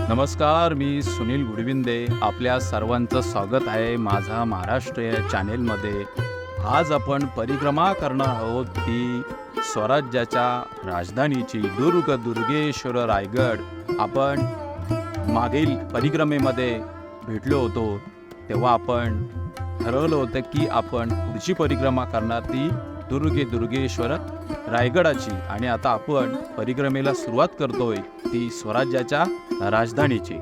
नमस्कार, मी सुनील गुडविंदे. आपल्या सर्वांचं स्वागत आहे माझा महाराष्ट्र या चॅनेलमध्ये. आज आपण परिक्रमा करणार आहोत ती स्वराज्याच्या राजधानीची दुर्गेश्वर रायगड. आपण मागील परिक्रमेमध्ये भेटलो होतो तेव्हा आपण ठरवलं होतं की आपण पुढची परिक्रमा करणार ती दुर्गेश्वर रायगडाची. आणि आता आपण परिक्रमेला सुरुवात करतोय ती स्वराज्याच्या राजधानीची.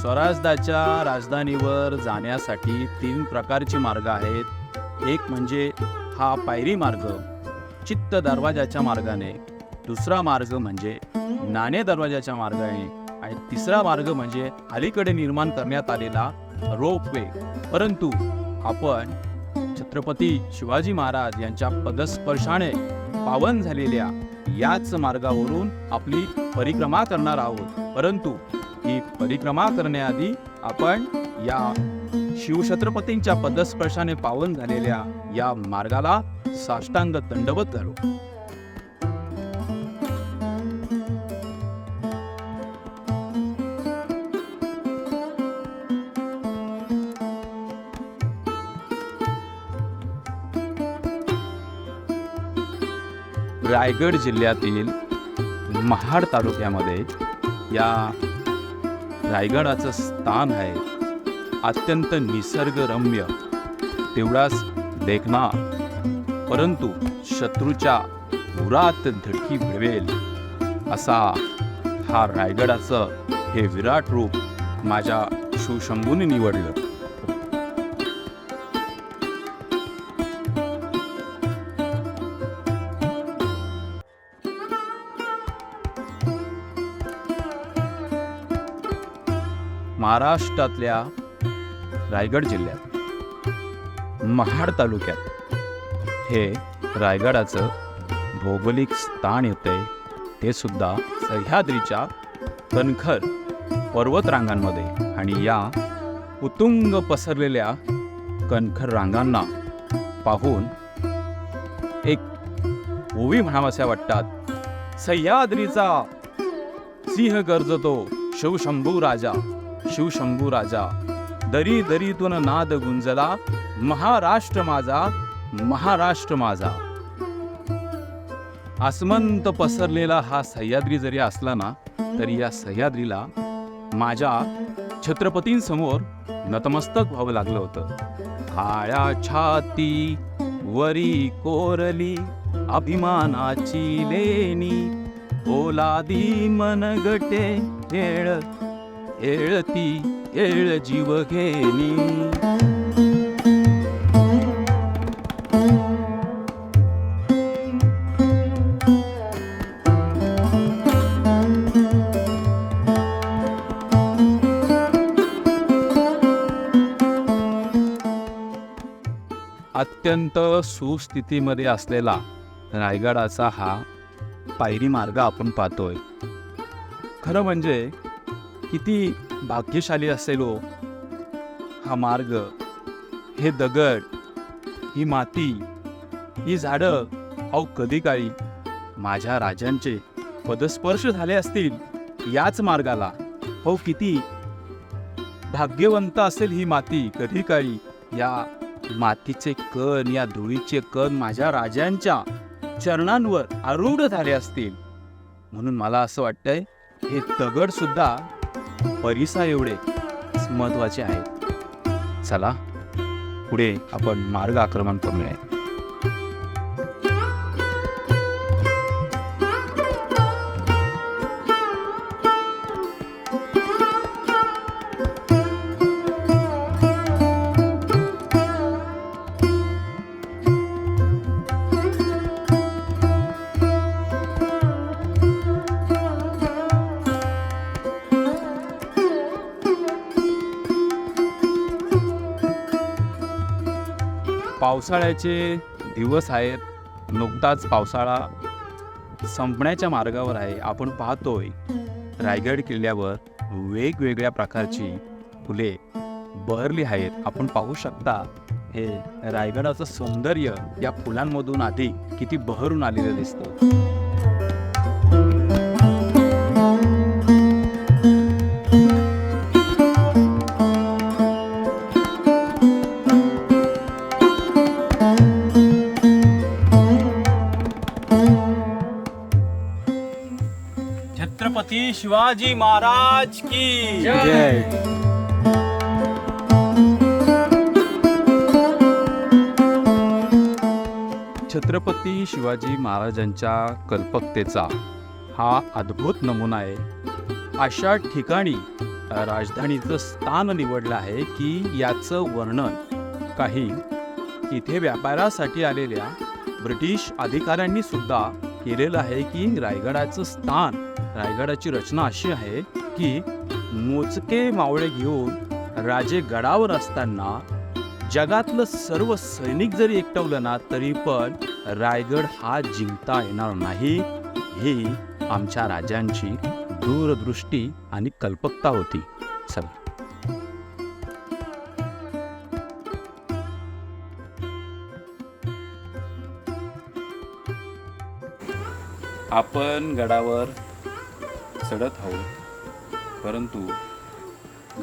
स्वराज्याच्या राजधानीवर जाण्यासाठी 3 प्रकारचे मार्ग आहेत. एक म्हणजे हा पायरी मार्ग चित्त दरवाजाच्या मार्गाने, दुसरा मार्ग म्हणजे नाणे दरवाजाच्या मार्गाने आणि तिसरा मार्ग म्हणजे अलीकडे निर्माण करण्यात आलेला रोपवे. परंतु आपण छत्रपती शिवाजी महाराज यांच्या पदस्पर्शाने पावन झालेल्या याच मार्गावरून आपली परिक्रमा करणार आहोत. परंतु ही परिक्रमा करण्याआधी आपण या शिवछत्रपतींच्या पदस्पर्शाने पावन झालेल्या या मार्गाला साष्टांग दंडवत घालू. रायगड जिल्ह्यातील महाड तालुक्यामध्ये या रायगडाचं स्थान आहे. अत्यंत निसर्गरम्य, तेवढाच देखणा, परंतु शत्रूच्या उरात धडकी भिडवेल असा हा रायगडाचं हे विराट रूप माझ्या शिवशंभूने निवडलं. महाराष्ट्रातल्या रायगड जिल्ह्यात महाड तालुक्यात हे रायगडाचं भौगोलिक स्थान येते. ते सुद्धा सह्याद्रीच्या कणखर पर्वतरांगांमध्ये. आणि या उत्तुंग पसरलेल्या कणखर रांगांना पाहून एक ओवी म्हणाव्याशा वाटतात. सह्याद्रीचा सिंह गर्जतो शिवशंभू राजा, शिवशंभू राजा. दरी दरीतून नाद गुंजला, महाराष्ट्र माझा, महाराष्ट्र माझा. आसमंत पसरलेला हा सह्याद्री जरी असला ना तरी या सह्याद्रीला माझ्या छत्रपतींसमोर नतमस्तक व्हावं लागलं होतं. काळ्या छाती वरी कोरली अभिमानाची लेणी, ओलादी मनगटे येळ येळती येळ जीव घेणी. अत्यंत सुस्थितीमध्ये असलेला रायगडाचा हा पायरी मार्ग आपण पाहतोय. खरं म्हणजे किती भाग्यशाली असेल हो हा मार्ग. हे दगड, ही माती, ही झाडं, अहो कधी काळी माझ्या राजांचे पदस्पर्श झाले असतील याच मार्गाला. हो किती भाग्यवंत असेल ही माती. कधी काळी या मातीचे कण, या धुळीचे कण माझ्या राजांच्या चरणांवर आरूढ झाले असतील. म्हणून मला असं वाटतंय हे दगड सुद्धा परिसा एवढे महत्वाचे आहेत. चला पुढे आपण मार्ग आक्रमण करूया. पावसाळ्याचे दिवस आहेत. नुकताच पावसाळा संपण्याच्या मार्गावर आहे. आपण पाहतोय रायगड किल्ल्यावर वेगवेगळ्या प्रकारची फुले बहरली आहेत. आपण पाहू शकता हे रायगडाचं सौंदर्य या फुलांमधून आधी किती बहरून आलेलं दिसतं. छत्रपती शिवाजी महाराज की जय. छत्रपती शिवाजी महाराजांच्या कल्पकतेचा हा अद्भुत नमुना आहे. अशा ठिकाणी राजधानीचं स्थान निवडलं आहे की याचं वर्णन काही इथे व्यापारासाठी आलेल्या ब्रिटिश अधिकाऱ्यांनी सुद्धा केलेलं आहे की रायगडाचं स्थान, रायगडाची रचना अशी आहे की मोजके मावळे घेऊन राजे गडावर असताना जगातलं सर्व सैनिक जरी एकटवलं ना तरी पण रायगड हा जिंकता येणार नाही. ही आमच्या राजांची दूरदृष्टी आणि कल्पकता होती. चला आपण गडावर चढत आहोत, परंतु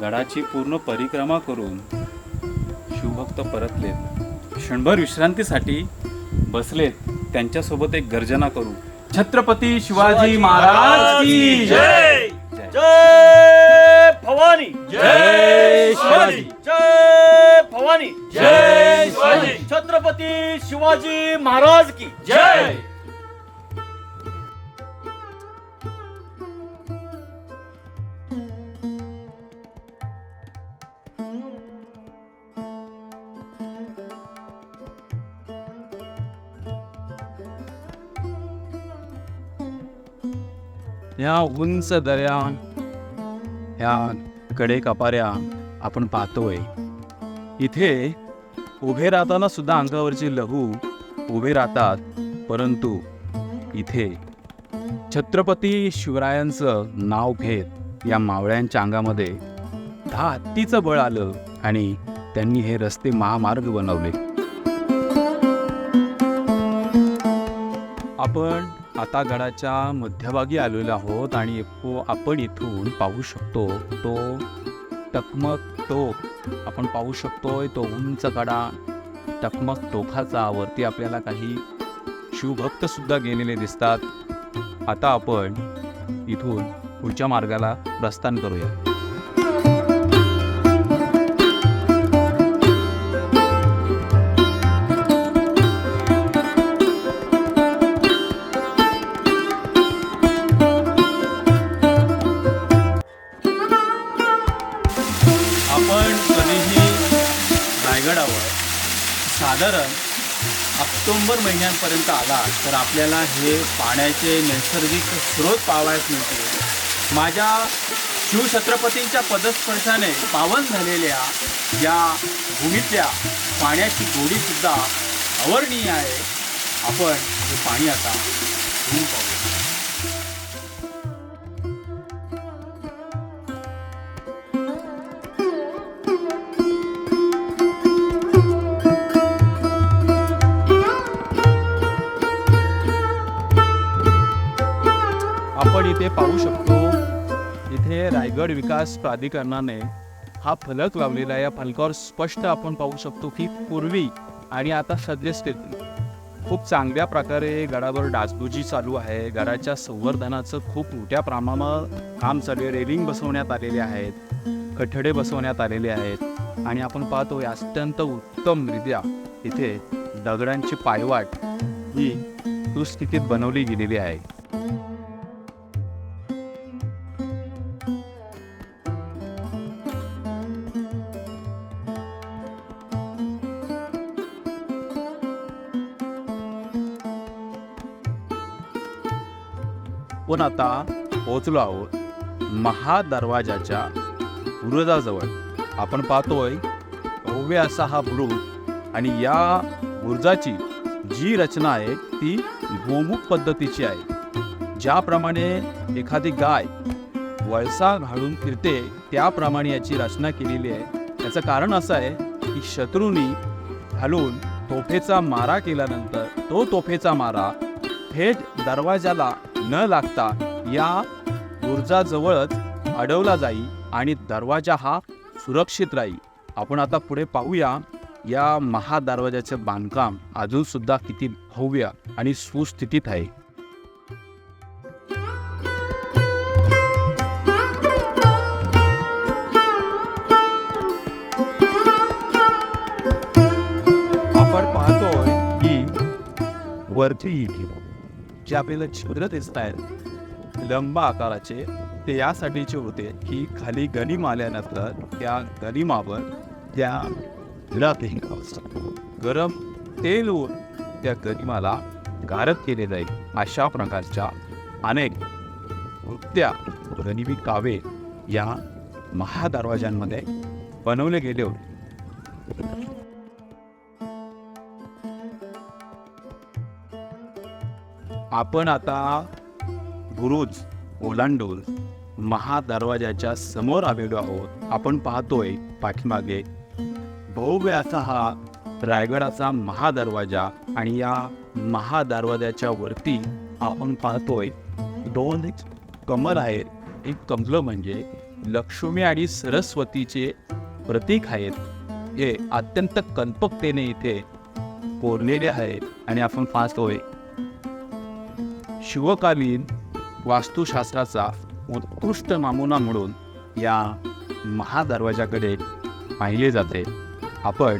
गडाची पूर्ण परिक्रमा करून शिवभक्त परतलेत. क्षणभर विश्रांतीसाठी बसलेत. त्यांच्यासोबत एक गर्जना करू. छत्रपती शिवाजी महाराज की जय. जय भवानी, जय शिवाजी. जय भवानी, जय शिवाजी. छत्रपती शिवाजी महाराज की जय. या उंच दऱ्या, ह्या कडे कपाऱ्या आपण पाहतोय. इथे उभे राहताना सुद्धा अंगावरचे लहू उभे राहतात, परंतु इथे छत्रपती शिवरायांचं नाव घेत या मावळ्यांच्या अंगामध्ये 10 हत्तीचं बळ आलं आणि त्यांनी हे रस्ते महामार्ग बनवले. आपण आता गडाच्या मध्यभागी आलेलो आहोत आणि आपण इथून पाहू शकतो तो टकमक टोक. आपण पाहू शकतोय तो उंच कडा टकमक टोकाचा. वरती आपल्याला काही शिवभक्त सुद्धा गेलेले दिसतात. आता आपण इथून पुढच्या मार्गाला प्रस्थान करूया. रायगडावर साधारण ऑक्टोबर महिन्यांपर्यंत आला तर आपल्याला हे पाण्याचे नैसर्गिक स्रोत पाहावयास मिळते. माझ्या शिवछत्रपतींच्या पदस्पर्शाने पावन झालेल्या या भूमीतल्या पाण्याची गोडीसुद्धा अवर्णनीय आहे. आपण हे पाणी आता घेऊन पाहूया. आपण इथे पाहू शकतो, इथे रायगड विकास प्राधिकरणाने हा फलक लावलेला आहे. या फलकावर स्पष्ट आपण पाहू शकतो की पूर्वी आणि आता सद्यस्थिती खूप चांगल्या प्रकारे गडावर डागडुजी चालू आहे. गडाच्या संवर्धनाचं खूप मोठ्या प्रमाणावर काम चालू आहे. रेलिंग बसवण्यात आलेले आहेत, कठडे बसवण्यात आलेले आहेत आणि आपण पाहतो अत्यंत उत्तमरित्या इथे दगडांची पायवाट ही सुस्थितीत बनवली गेलेली आहे. पण आता पोहोचलो आहोत महादरवाजाच्या बुरुजाजवळ. आपण पाहतोय भव्य असा हा बुरुज आणि या बुरुजाची जी रचना आहे ती गोमुख पद्धतीची आहे. ज्याप्रमाणे एखादी गाय वळसा घालून फिरते त्याप्रमाणे याची रचना केलेली आहे. याचं कारण असं आहे की शत्रूंनी घालून तोफेचा मारा केल्यानंतर तो तोफेचा मारा थेट दरवाजाला न लागता या बुरुजाजवळच अडवला जाईल आणि दरवाजा हा सुरक्षित राहील. आपण आता पुढे पाहूया या महादरवाजाचं बांधकाम अजून सुद्धा किती भव्य आणि सुस्थितीत आहे. वरती जे आपल्याला छिद्र दिसत आहेत लंब आकाराचे, ते यासाठीचे होते की खाली गनिम आल्यानंतर त्या गनिमावर त्या गरम तेल होऊन त्या गनिमाला गारद केले जाईल. अशा प्रकारच्या अनेक नृत्या गनिमी कावे या महादरवाजांमध्ये बनवले गेले होते. आपण आता बुरुज ओलांडून महादरवाजाच्या समोर आलेलो आहोत. आपण पाहतोय पाठीमागे भव्य असा हा रायगडाचा महादरवाजा आणि या महादरवाजाच्या वरती आपण पाहतोय दोन कमल आहेत. एक कमल म्हणजे लक्ष्मी आणि सरस्वतीचे प्रतीक आहेत. हे अत्यंत कल्पकतेने इथे कोरलेले आहेत आणि आपण पाहतोय शिवकालीन वास्तुशास्त्राचा उत्कृष्ट नमुना म्हणून या महादरवाजाकडे पाहिले जाते. आपण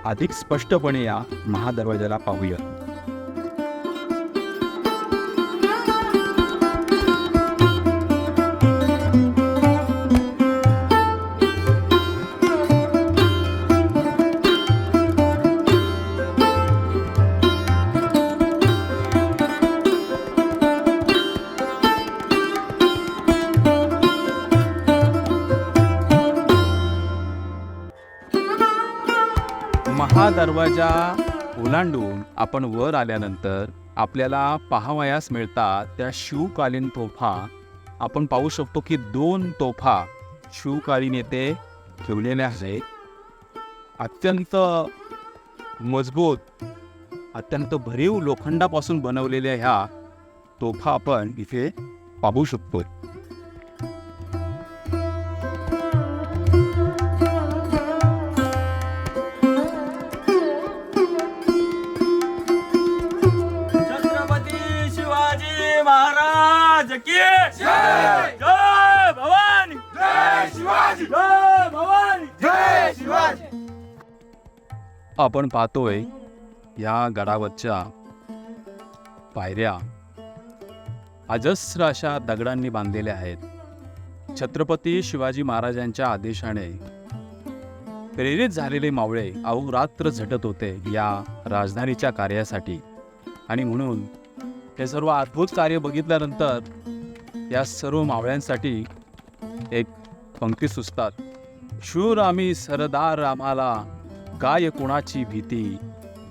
अधिक स्पष्टपणे या महादरवाजाला पाहूया. महादरवाजा ओलांडून आपण वर आल्यानंतर आपल्याला पाहावयास मिळतात त्या शिवकालीन तोफा. आपण पाहू शकतो की 2 तोफा शिवकालीन येथे ठेवलेल्या आहेत. अत्यंत मजबूत, अत्यंत भरीव लोखंडापासून बनवलेल्या ह्या तोफा आपण इथे पाहू शकतो. महाराज की जय. जय भवानी. जय शिवाजी. जय भवानी. जय शिवाजी. आपण पाहतोय या गडावरच्या पायऱ्या अजस्र अशा दगडांनी बांधलेल्या आहेत. छत्रपती शिवाजी महाराजांच्या आदेशाने प्रेरित झालेले मावळे अहोरात्र झटत होते या राजधानीच्या कार्यासाठी. आणि म्हणून हे सर्व अद्भुत कार्य बघितल्यानंतर या सर्व मावळ्यांसाठी एक पंक्ती सुचतात. शूर आम्ही सरदार आम्हाला काय कुणाची भीती,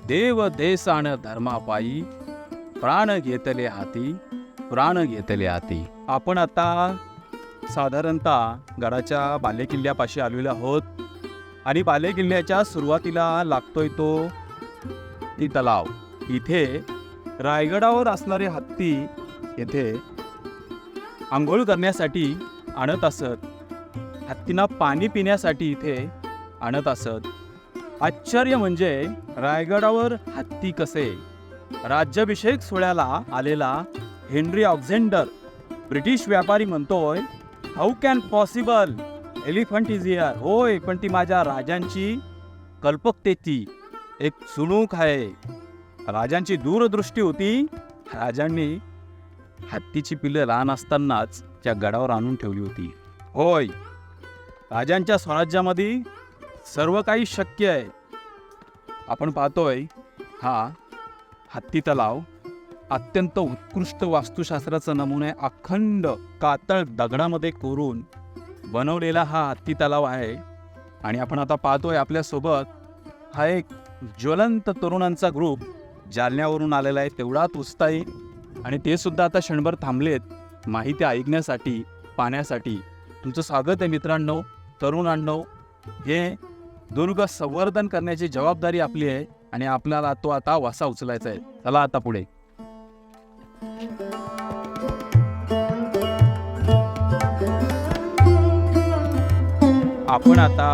देव देश आण धर्मापायी प्राण घेतले हाती, प्राण घेतले हाती. आपण आता साधारणतः गडाच्या बालेकिल्ल्यापाशी आलेलो आहोत आणि बालेकिल्ल्याच्या सुरुवातीला लागतोय तो ती तलाव. इथे रायगडावर असणारे हत्ती येथे आंघोळ करण्यासाठी आणत असत. हत्तींना पाणी पिण्यासाठी इथे आणत असत. आश्चर्य म्हणजे रायगडावर हत्ती कसे? राज्याभिषेक सोहळ्याला आलेला हेनरी ऑक्झेंडर ब्रिटिश व्यापारी म्हणतोय, how can possible, elephant is here. होय, पण ती माझ्या राजांची कल्पकतेची एक चुणूक आहे. राजांची दूरदृष्टी होती. राजांनी हत्तीची पिल्लं लहान असतानाच त्या गडावर आणून ठेवली होती. होय, राजांच्या स्वराज्यामध्ये सर्व काही शक्य आहे. आपण पाहतोय हा हत्ती तलाव अत्यंत उत्कृष्ट वास्तुशास्त्राचा नमुना आहे. अखंड कातळ दगडामध्ये कोरून बनवलेला हा हत्ती तलाव आहे. आणि आपण आता पाहतोय आपल्यासोबत हा एक ज्वलंत तरुणांचा ग्रुप जालन्यावरून आलेला आहे. तेवढाच उत्साही आणि ते सुद्धा आता क्षणभर थांबलेत माहिती ऐकण्यासाठी, पाहण्यासाठी. तुमचं स्वागत आहे मित्रांनो, तरुणांनो. हे दुर्ग संवर्धन करण्याची जबाबदारी आपली आहे आणि आपल्याला तो आता वासा उचलायचा आहे. चला आता पुढे. आपण आता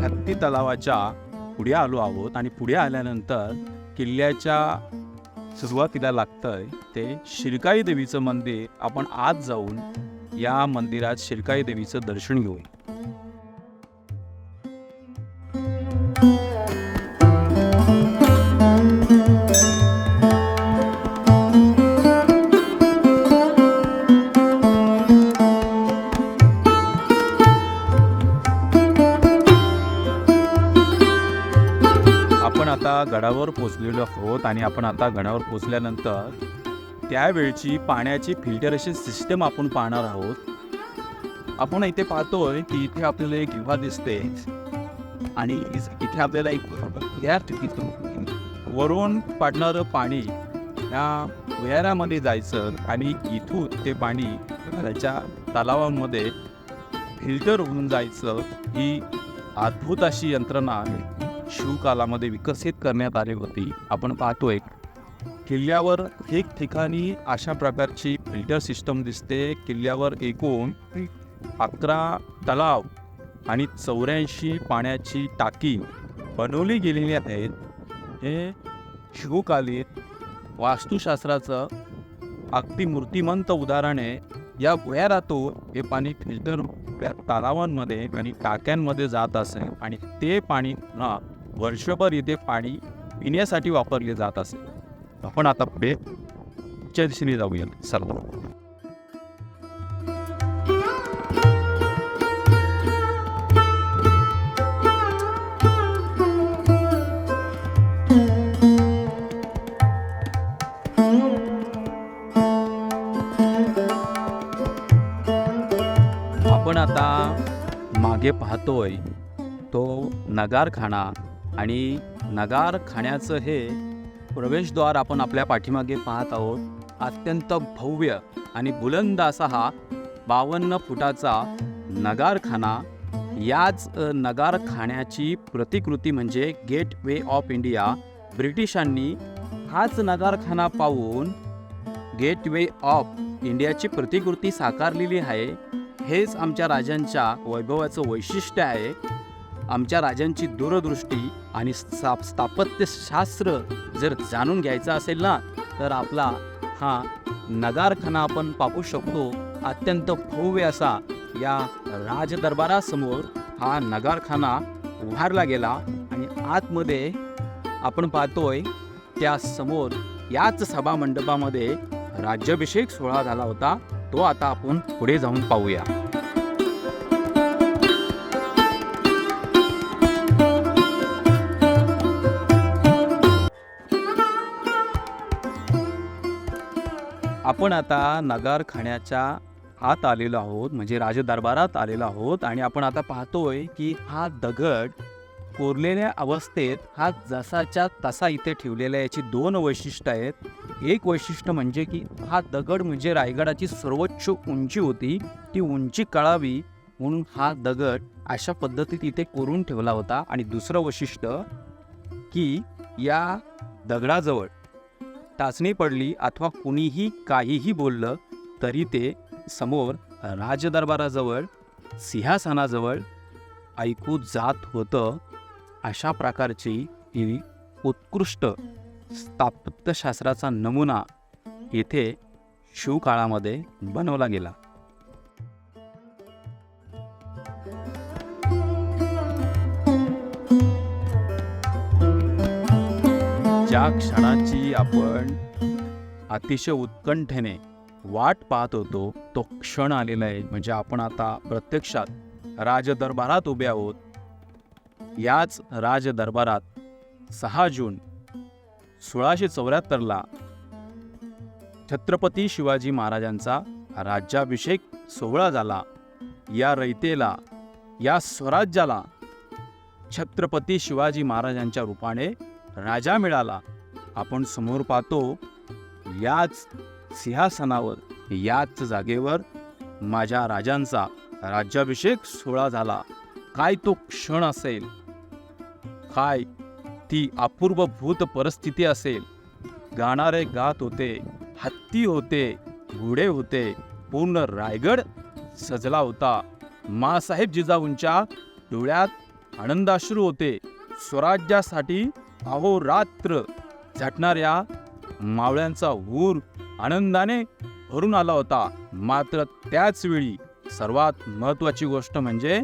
हत्ती तलावाच्या पुढे आलो आहोत आणि पुढे आल्यानंतर किल्ल्याच्या सुरुवातीला लागतंय ते शिरकाई देवीचं मंदिर. आपण आज जाऊन या मंदिरात शिरकाई देवीचं दर्शन घेऊ. गडावर पोचलेलो आहोत आणि आपण आता गडावर पोचल्यानंतर त्यावेळची पाण्याची फिल्टरेशन सिस्टम आपण पाहणार आहोत. आपण इथे पाहतोय की इथे आपल्याला एक युवा दिसते आणि इथे आपल्याला एक वरून पडणारं पाणी या विहारामध्ये जायचं आणि इथून ते पाणी त्याच्या तलावांमध्ये फिल्टर होऊन जायचं. ही अद्भुत अशी यंत्रणा शिवकालामध्ये विकसित करण्यात आली होती. आपण पाहतोय किल्ल्यावर ठिकठिकाणी अशा प्रकारची फिल्टर सिस्टम दिसते. किल्ल्यावर एकूण 11 तलाव आणि 84 पाण्याची टाकी बनवली गेलेली आहेत. हे शिवकालीन वास्तुशास्त्राचं अगदी मूर्तिमंत उदाहरण आहे. या भुयारातून हे पाणी फिल्टर तलावांमध्ये आणि टाक्यांमध्ये जात असे आणि ते पाणी पुन्हा वर्षभर इथे पाणी पिण्यासाठी वापरले जात असे. आपण आता पुढे दिशेने जाऊया सर्व. आपण आता मागे पाहतोय तो नगारखाना आणि नगारखान्याचं हे प्रवेशद्वार आपण आपल्या पाठीमागे पाहत आहोत. अत्यंत भव्य आणि बुलंद असा हा 52 फुटाचा नगारखाना. याच नगारखान्याची प्रतिकृती म्हणजे गेट वे ऑफ इंडिया. ब्रिटिशांनी हाच नगारखाना पाहून गेट वे ऑफ इंडियाची प्रतिकृती साकारलेली आहे. हेच आमच्या राजांच्या वैभवाचं वैशिष्ट्य आहे. आमच्या राजांची दूरदृष्टी आणि स्थापत्यशास्त्र जर जाणून घ्यायचं असेल ना तर आपला हा नगारखाना आपण पाहू शकतो. अत्यंत भव्य असा या राजदरबारासमोर हा नगारखाना उभारला गेला आणि आतमध्ये आपण पाहतोय त्या समोर याच सभा मंडपामध्ये राज्याभिषेक सोहळा झाला होता. तो आता आपण पुढे जाऊन पाहूया. आपण आता नगारखान्याच्या आत आलेलो आहोत म्हणजे राजदरबारात आलेलो आहोत आणि आपण आता पाहतोय की हा दगड कोरलेल्या अवस्थेत हा जसाच्या तसा इथे ठेवलेला. याची 2 वैशिष्ट्य आहेत. एक वैशिष्ट्य म्हणजे की हा दगड म्हणजे रायगडाची सर्वोच्च उंची होती. ती उंची कळावी म्हणून हा दगड अशा पद्धतीत इथे कोरून ठेवला होता. आणि दुसरं वैशिष्ट्य की या दगडाजवळ टाचणी पडली अथवा कुणीही काहीही बोललं तरी ते समोर राजदरबाराजवळ सिंहासनाजवळ ऐकू जात होतं. अशा प्रकारची ही उत्कृष्ट स्थापत्यशास्त्राचा नमुना येथे शिवकाळामध्ये बनवला गेला. ज्या क्षणाची आपण अतिशय उत्कंठेने वाट पाहत होतो तो क्षण आलेला आहे. म्हणजे आपण आता प्रत्यक्षात राजदरबारात उभे आहोत. याच राजदरबारात 6 जून 1674ला छत्रपती शिवाजी महाराजांचा राज्याभिषेक सोहळा झाला. या रयतेला या स्वराज्याला छत्रपती शिवाजी महाराजांच्या रूपाने राजा मिळाला. आपण समोर पाहतो याच सिंहासनावर याच जागेवर माझ्या राजांचा राज्याभिषेक सोहळा झाला. काय तो क्षण असेल, काय ती अपूर्वभूत परिस्थिती असेल. गाणारे गात होते, हत्ती होते, घोडे होते, पूर्ण रायगड सजला होता. माँसाहेब जिजाऊंच्या डोळ्यात आनंदाश्रू होते. स्वराज्यासाठी अहोरात्र झटणाऱ्या मावळ्यांचा ऊर आनंदाने भरून आला होता. मात्र त्याच वेळी सर्वात महत्त्वाची गोष्ट म्हणजे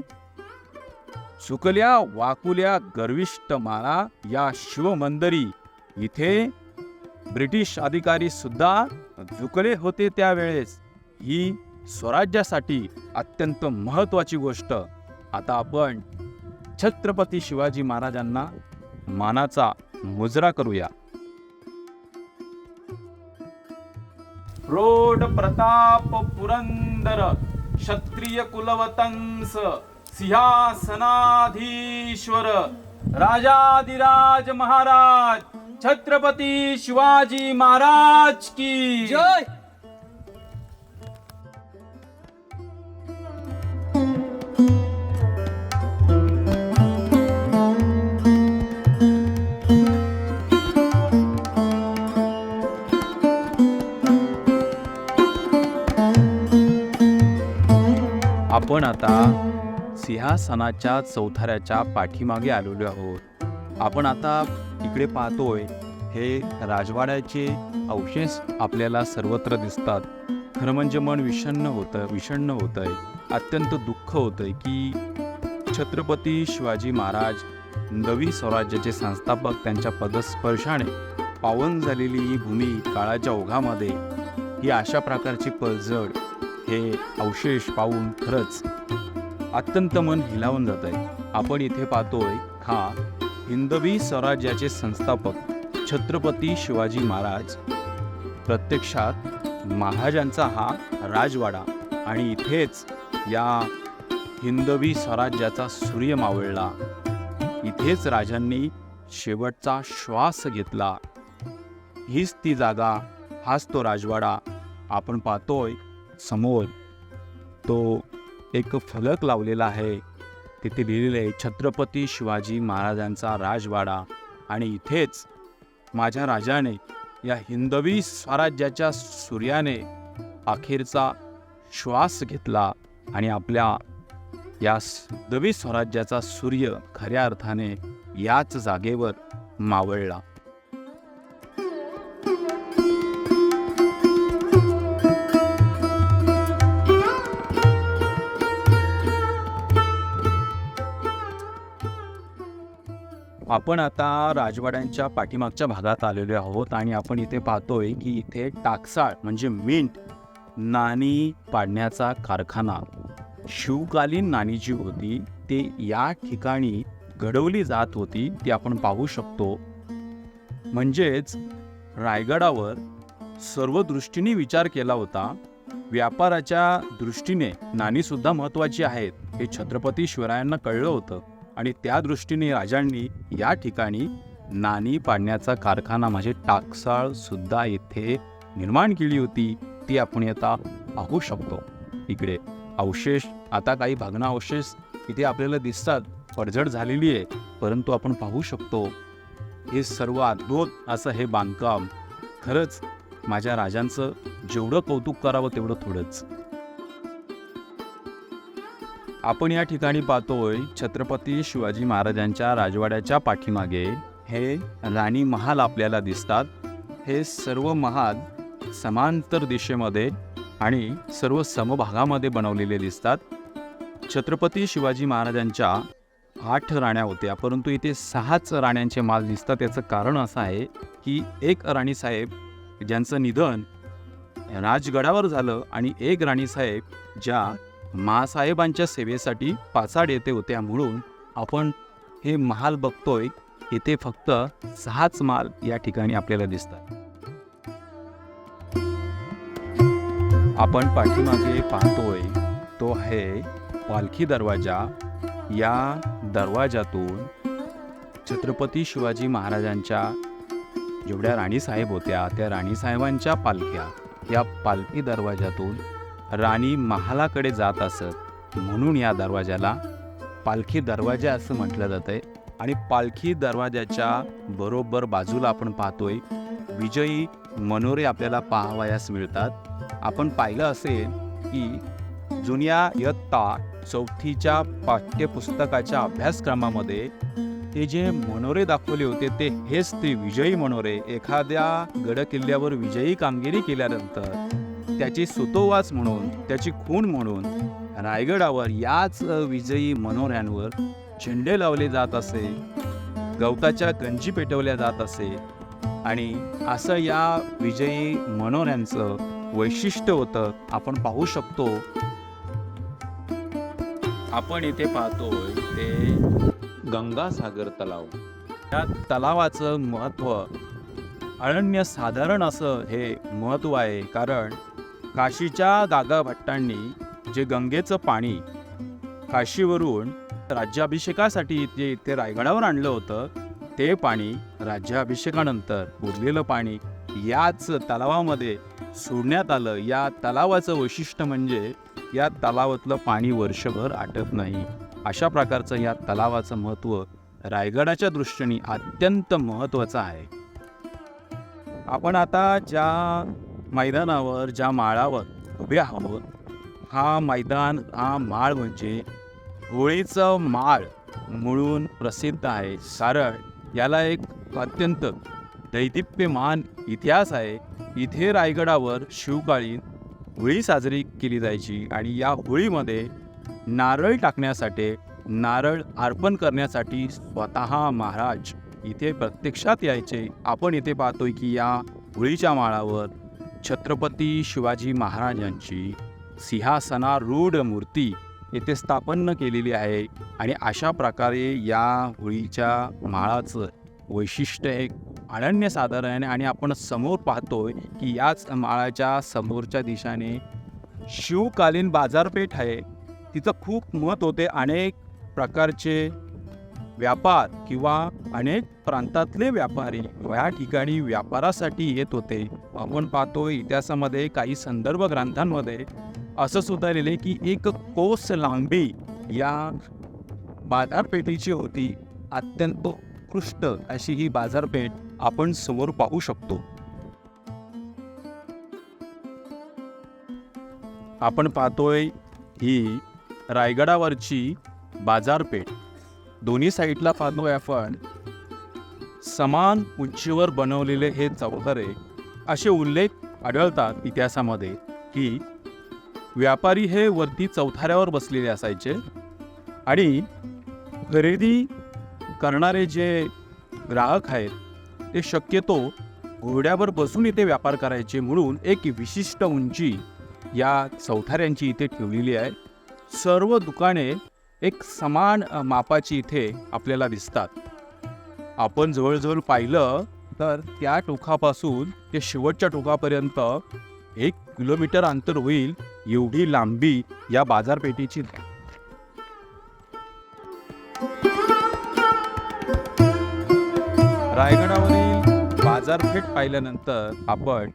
चुकल्या वाकुल्या गर्विष्ठ माना या शिवमंदिरी इथे ब्रिटिश अधिकारी सुद्धा झुकले होते. त्यावेळेस ही स्वराज्यासाठी अत्यंत महत्त्वाची गोष्ट. आता आपण छत्रपती शिवाजी महाराजांना मानाचा मुजरा करूया. प्रौढ प्रताप पुरंदर क्षत्रिय कुलवतंस सिंहासनाधीश्वर राजाधिराज महाराज छत्रपती शिवाजी महाराज की जय. आपण आता सिंहासनाच्या चौथऱ्याच्या पाठीमागे आलेलो आहोत. आपण आता इकडे पाहतोय हे राजवाड्याचे अवशेष आपल्याला सर्वत्र दिसतात. खरं म्हणजे मन विषण्ण होतंय. अत्यंत दुःख होतंय की छत्रपती शिवाजी महाराज नवी स्वराज्याचे संस्थापक त्यांच्या पदस्पर्शाने पावन झालेली ही भूमी काळाच्या ओघामध्ये ही अशा प्रकारची पळजड हे अवशेष पाहून खरंच अत्यंत मन हिलावून जात आहे. आपण इथे पाहतोय हा हिंदवी स्वराज्याचे संस्थापक छत्रपती शिवाजी महाराज, प्रत्यक्षात महाराजांचा हा राजवाडा आणि इथेच या हिंदवी स्वराज्याचा सूर्य मावळला. इथेच राजांनी शेवटचा श्वास घेतला. हीच ती जागा, हाच तो राजवाडा. आपण पाहतोय समोर तो एक फलक लावलेला आहे. तिथे लिहिलेलं आहे छत्रपती शिवाजी महाराजांचा राजवाडा. आणि इथेच माझ्या राजाने या हिंदवी स्वराज्याच्या सूर्याने अखेरचा श्वास घेतला आणि आपल्या या हिंदवी स्वराज्याचा सूर्य खऱ्या अर्थाने याच जागेवर मावळला. आपण आता राजवाड्यांच्या पाठीमागच्या भागात आलेलो आहोत आणि आपण इथे पाहतोय की इथे टाकसाळ म्हणजे मिंट नाणी पाडण्याचा कारखाना, शिवकालीन नाणी जी होती ते या ठिकाणी घडवली जात होती ती आपण पाहू शकतो. म्हणजेच रायगडावर सर्व दृष्टीने विचार केला होता. व्यापाराच्या दृष्टीने नाणीसुद्धा महत्त्वाची आहेत हे छत्रपती शिवरायांना कळलं होतं आणि त्या दृष्टीने राजांनी या ठिकाणी नाणी पाडण्याचा कारखाना म्हणजे टाकसाळ सुद्धा येथे निर्माण केली होती. ती आपण आता पाहू शकतो. इकडे अवशेष आता काही भग्नावशेष इथे आपल्याला दिसतात, पडझड झालेली आहे, परंतु आपण पाहू शकतो हे सर्व अद्भुत असं हे बांधकाम. खरंच माझ्या राजांचं जेवढं कौतुक करावं तेवढं थोडंच. आपण या ठिकाणी पाहतोय छत्रपती शिवाजी महाराजांच्या राजवाड्याच्या पाठीमागे हे राणी महाल आपल्याला दिसतात. हे सर्व महाल समांतर दिशेमध्ये आणि सर्व समभागामध्ये बनवलेले दिसतात. छत्रपती शिवाजी महाराजांच्या 8 राण्या होत्या, परंतु इथे 6च राण्यांचे माल दिसतात. याचं कारण असं आहे की एक राणीसाहेब ज्यांचं निधन राजगडावर झालं आणि एक राणीसाहेब ज्या महासाहेबांच्या सेवेसाठी पाचाड येथे होत्या, म्हणून आपण हे महाल बघतोय. इथे फक्त 6च माल या ठिकाणी आपल्याला दिसतात. आपण पाठीमागे पाहतोय तो आहे पालखी दरवाजा. या दरवाजातून छत्रपती शिवाजी महाराजांच्या जेवढ्या राणीसाहेब होत्या त्या राणीसाहेबांच्या पालख्या या पालखी दरवाजातून राणी महालाकडे जात असत, म्हणून या दरवाजाला पालखी दरवाजा असं म्हटलं जातंय. आणि पालखी दरवाजाच्या बरोबर बाजूला आपण पाहतोय विजयी मनोरे आपल्याला पाहावयास मिळतात. आपण पाहिलं असेल की जुन्या इयत्ता 4थीच्या पाठ्यपुस्तकाच्या अभ्यासक्रमामध्ये ते जे मनोरे दाखवले होते ते हेच ते विजयी मनोरे. एखाद्या गडकिल्ल्यावर विजयी कामगिरी केल्यानंतर त्याची सुतोवाच म्हणून, त्याची खूण म्हणून रायगडावर याच विजयी मनोऱ्यांवर झेंडे लावले जात असे, गवताच्या गंजी पेटवल्या जात असे. आणि असं या विजयी मनोऱ्यांचं वैशिष्ट्य होतं. आपण पाहू शकतो. आपण इथे पाहतोय ते गंगासागर तलाव. या तलावाचं महत्त्व अनन्यसाधारण असं हे महत्त्व आहे. कारण काशीच्या दादा भट्टांनी जे गंगेचं पाणी काशीवरून राज्याभिषेकासाठी जे इथे रायगडावर आणलं होतं, ते पाणी राज्याभिषेकानंतर उरलेलं पाणी याच तलावामध्ये सोडण्यात आलं. या तलावाचं वैशिष्ट्य म्हणजे या तलावातलं पाणी वर्षभर आटत नाही. अशा प्रकारचं या तलावाचं महत्त्व रायगडाच्या दृष्टीने अत्यंत महत्त्वाचं आहे. आपण आता ज्या मैदानावर, ज्या माळावर उभे आहोत, हा मैदान, हा माळ म्हणजे होळीचं माळ म्हणून प्रसिद्ध आहे. कारण याला एक अत्यंत दैदिप्यमान इतिहास आहे. इथे रायगडावर शिवकालीन होळी साजरी केली जायची आणि या होळीमध्ये नारळ टाकण्यासाठी, नारळ अर्पण करण्यासाठी स्वतः महाराज इथे प्रत्यक्षात यायचे. आपण इथे पाहतोय की या होळीच्या माळावर छत्रपती शिवाजी महाराजांची सिंहासनारूढ मूर्ती येथे स्थापन केलेली आहे. आणि अशा प्रकारे या होळीच्या माळाचं वैशिष्ट्य एक अनन्यसाधारण आहे. आणि आपण समोर पाहतोय की याच माळाच्या समोरच्या दिशेने शिवकालीन बाजारपेठ आहे. तिचं खूप महत्त्व होते. अनेक प्रकारचे व्यापार किंवा अनेक प्रांतातले व्यापारी या ठिकाणी व्यापारासाठी येत होते. आपण पाहतोय इतिहासामध्ये काही संदर्भ ग्रंथांमध्ये असं सुद्धा लिहिले की 1 कोस लांबी या बाजारपेठेची होती. अत्यंत उत्कृष्ट अशी ही बाजारपेठ आपण समोर पाहू शकतो. आपण पाहतोय ही रायगडावरची बाजारपेठ. दोन्ही साईडला पाहतोय आपण समान उंचीवर बनवलेले हे चौथरे. असे उल्लेख आढळतात इतिहासामध्ये की व्यापारी हे वरती चौथऱ्यावर बसलेले असायचे आणि खरेदी करणारे जे ग्राहक आहेत ते शक्यतो घोड्यावर बसून इथे व्यापार करायचे. म्हणून एक विशिष्ट उंची या चौथऱ्यांची इथे ठेवलेली आहे. सर्व दुकाने एक समान मापाची इथे आपल्याला दिसतात. आपण जवळजवळ पाहिलं तर त्या टोकापासून ते शेवटच्या टोकापर्यंत 1 किलोमीटर अंतर होईल एवढी लांबी या बाजारपेठेची. रायगडावरील बाजारपेठ पाहिल्यानंतर आपण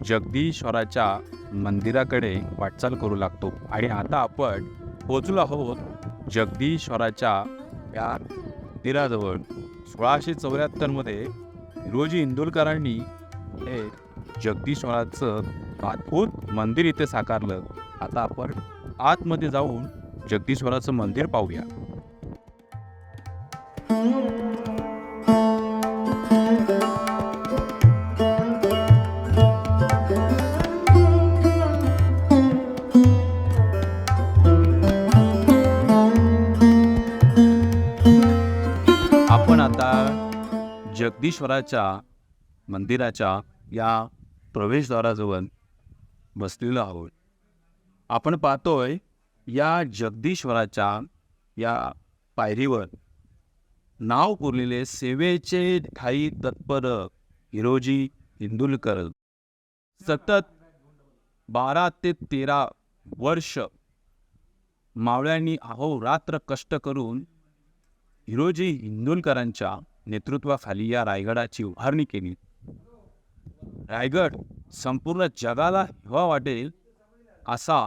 जगदीश्वराच्या मंदिराकडे वाटचाल करू लागतो. आणि आता आपण पोहोचलो आहोत जगदीश्वराच्या या मंदिराजवळ. 1674 मध्ये हिरोजी इंदुलकरांनी हे जगदीश्वराचं अद्भुत मंदिर इथे साकारलं. आता आपण आतमध्ये जाऊन जगदीश्वराचं मंदिर पाहूया. आपण आता जगदीश्वराच्या मंदिराच्या या प्रवेशद्वाराजवळ बसलेलो आहोत. आपण पाहतोय या जगदीश्वराच्या या पायरीवर नाव कोरलेले सेवेचे ठाई तत्पर हिरोजी इंदुलकर. सतत 12 ते 13 वर्ष मावळ्यांनी अहोरात्र कष्ट करून हिरोजी इंदुलकरांच्या नेतृत्वाखाली या रायगडाची उभारणी केली. रायगड संपूर्ण जगाला हेवा वाटेल असा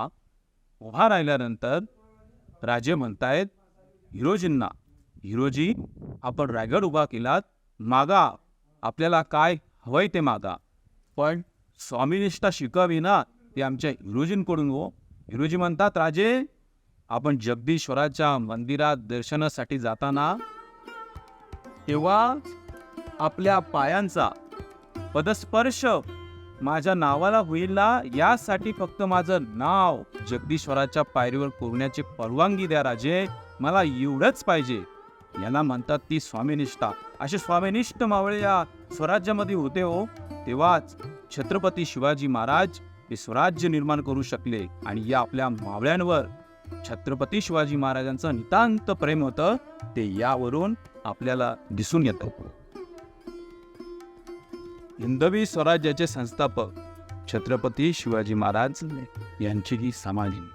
उभा राहिल्यानंतर राजे म्हणतायत हिरोजींना, हिरोजी आपण रायगड उभा केलात, मागा, आपल्याला काय हवंय ते मागा, पण स्वामीनिष्ठा शिकावी ना ते आमच्या हिरोजींकडून हो. हिरोजी म्हणतात राजे, आपण जगदीश्वराच्या मंदिरात दर्शनासाठी जाताना तेव्हा आपल्या पायांचा पदस्पर्श माझ्या नावाला होईल ना, यासाठी फक्त माझं नाव जगदीश्वराच्या पायरीवर कोरण्याची परवानगी द्या राजे, मला एवढंच पाहिजे. यांना म्हणतात ती स्वामीनिष्ठा. असे स्वामीनिष्ठ मावळे या स्वराज्यामध्ये होते हो. तेव्हाच छत्रपती शिवाजी महाराज हे स्वराज्य निर्माण करू शकले. आणि या आपल्या मावळ्यांवर छत्रपती शिवाजी महाराजांचं नितांत प्रेम होतं. ते यावरून आपल्याला दिसून येतं. हिंदवी स्वराज्याचे संस्थापक छत्रपती शिवाजी महाराज यांची ही समाधी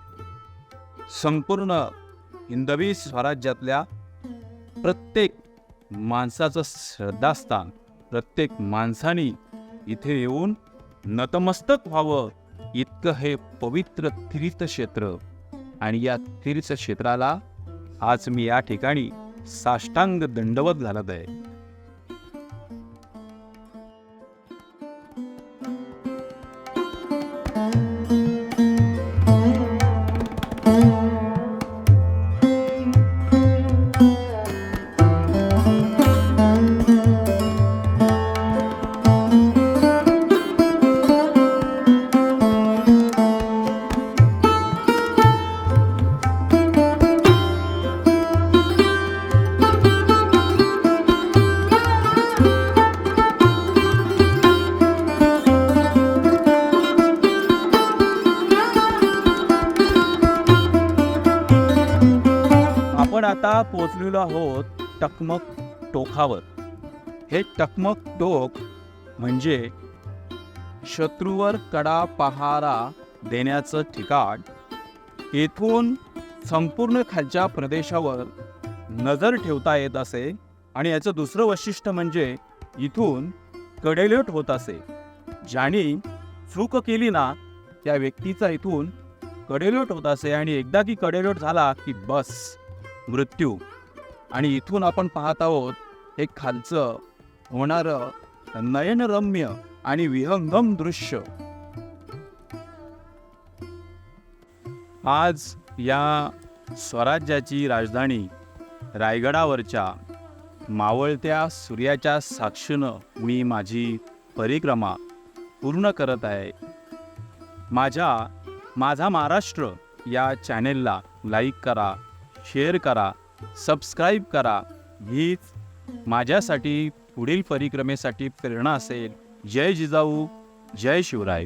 संपूर्ण हिंदवी स्वराज्यातल्या प्रत्येक माणसाचं श्रद्धास्थान, प्रत्येक माणसाने इथे येऊन नतमस्तक व्हावं इतकं हे पवित्र तीर्थक्षेत्र. आणि या तीर्थक्षेत्राला आज मी या ठिकाणी साष्टांग दंडवत घालत आहे. आपण आता पोचलेलो आहोत टकमक टोकावर. हे टकमक टोक म्हणजे शत्रूवर कडा पहारा देण्याचं ठिकाण. येथून संपूर्ण खालच्या प्रदेशावर नजर ठेवता येत असे. आणि याचं दुसरं वैशिष्ट्य म्हणजे इथून कडेलोट होत असे. ज्याने चूक केली ना त्या व्यक्तीचा इथून कडेलोट होत असे. आणि एकदा की कडेलोट झाला की बस मृत्यू. आणि इथून आपण पाहत आहोत एक खालचं होणारं नयनरम्य आणि विहंगम दृश्य. आज या स्वराज्याची राजधानी रायगडावरच्या मावळत्या सूर्याच्या साक्षीनं मी माझी परिक्रमा पूर्ण करत आहे. माझा महाराष्ट्र या चॅनेलला लाईक करा, शेअर करा, सबस्क्राईब करा. हीच माझ्यासाठी पुढील परिक्रमेसाठी प्रेरणा असेल. जय जिजाऊ, जय शिवराय.